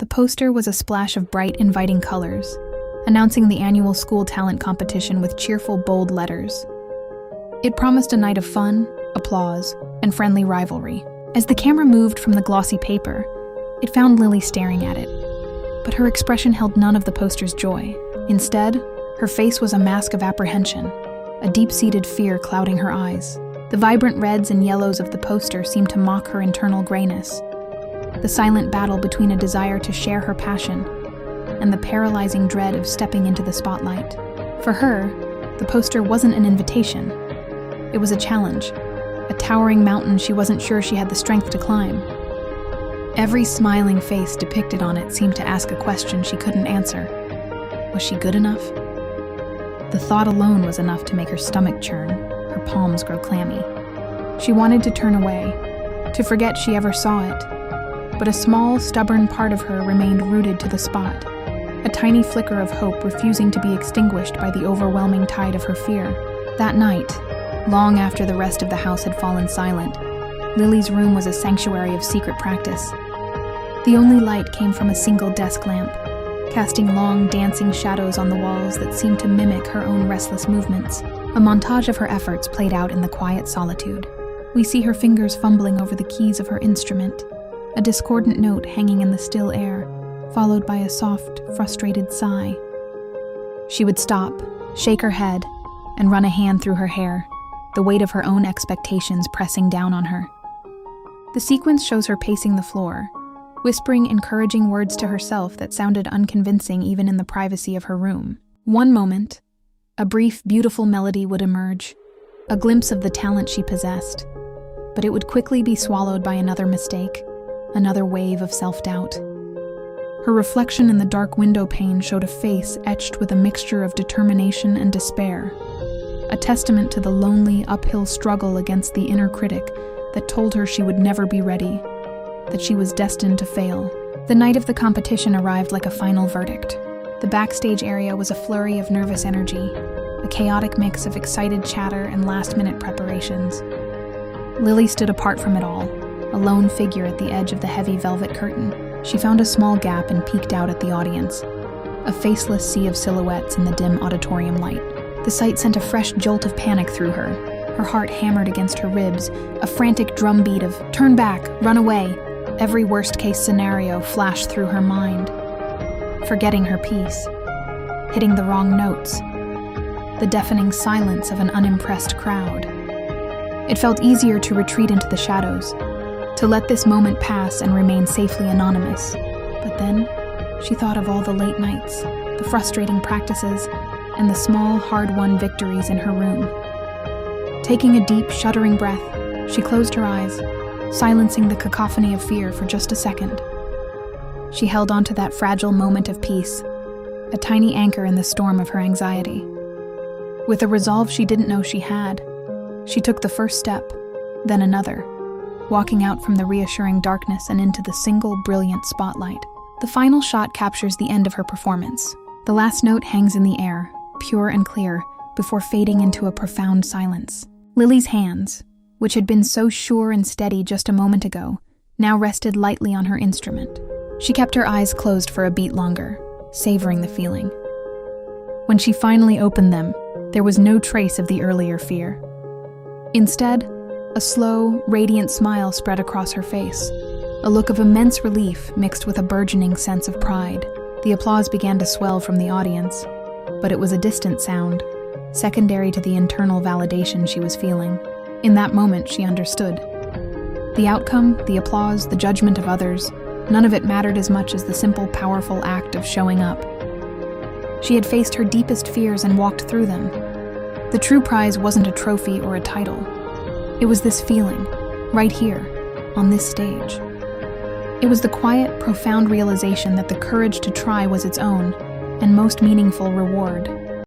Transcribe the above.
The poster was a splash of bright, inviting colors, announcing the annual school talent competition with cheerful, bold letters. It promised a night of fun, applause, and friendly rivalry. As the camera moved from the glossy paper, it found Lily staring at it. But her expression held none of the poster's joy. Instead, her face was a mask of apprehension, a deep-seated fear clouding her eyes. The vibrant reds and yellows of the poster seemed to mock her internal grayness, the silent battle between a desire to share her passion and the paralyzing dread of stepping into the spotlight. For her, the poster wasn't an invitation. It was a challenge, a towering mountain she wasn't sure she had the strength to climb. Every smiling face depicted on it seemed to ask a question she couldn't answer. Was she good enough? The thought alone was enough to make her stomach churn, her palms grow clammy. She wanted to turn away, to forget she ever saw it. But a small, stubborn part of her remained rooted to the spot, a tiny flicker of hope refusing to be extinguished by the overwhelming tide of her fear. That night, long after the rest of the house had fallen silent, Lily's room was a sanctuary of secret practice. The only light came from a single desk lamp, casting long, dancing shadows on the walls that seemed to mimic her own restless movements. A montage of her efforts played out in the quiet solitude. We see her fingers fumbling over the keys of her instrument, a discordant note hanging in the still air, followed by a soft, frustrated sigh. She would stop, shake her head, and run a hand through her hair, the weight of her own expectations pressing down on her. The sequence shows her pacing the floor, whispering encouraging words to herself that sounded unconvincing even in the privacy of her room. One moment, a brief, beautiful melody would emerge, a glimpse of the talent she possessed, but it would quickly be swallowed by another mistake, another wave of self-doubt. Her reflection in the dark window pane showed a face etched with a mixture of determination and despair, a testament to the lonely, uphill struggle against the inner critic that told her she would never be ready, that she was destined to fail. The night of the competition arrived like a final verdict. The backstage area was a flurry of nervous energy, a chaotic mix of excited chatter and last-minute preparations. Lily stood apart from it all, a lone figure at the edge of the heavy velvet curtain. She found a small gap and peeked out at the audience, a faceless sea of silhouettes in the dim auditorium light. The sight sent a fresh jolt of panic through her. Her heart hammered against her ribs, a frantic drumbeat of "turn back, run away." Every worst-case scenario flashed through her mind. Forgetting her piece, hitting the wrong notes, the deafening silence of an unimpressed crowd. It felt easier to retreat into the shadows, to let this moment pass and remain safely anonymous. But then, she thought of all the late nights, the frustrating practices, and the small, hard-won victories in her room. Taking a deep, shuddering breath, she closed her eyes, silencing the cacophony of fear for just a second. She held on to that fragile moment of peace, a tiny anchor in the storm of her anxiety. With a resolve she didn't know she had, she took the first step, then another, walking out from the reassuring darkness and into the single, brilliant spotlight. The final shot captures the end of her performance. The last note hangs in the air, pure and clear, before fading into a profound silence. Lily's hands, which had been so sure and steady just a moment ago, now rested lightly on her instrument. She kept her eyes closed for a beat longer, savoring the feeling. When she finally opened them, there was no trace of the earlier fear. Instead, a slow, radiant smile spread across her face, a look of immense relief mixed with a burgeoning sense of pride. The applause began to swell from the audience, but it was a distant sound, secondary to the internal validation she was feeling. In that moment, she understood. The outcome, the applause, the judgment of others, none of it mattered as much as the simple, powerful act of showing up. She had faced her deepest fears and walked through them. The true prize wasn't a trophy or a title. It was this feeling, right here, on this stage. It was the quiet, profound realization that the courage to try was its own and most meaningful reward.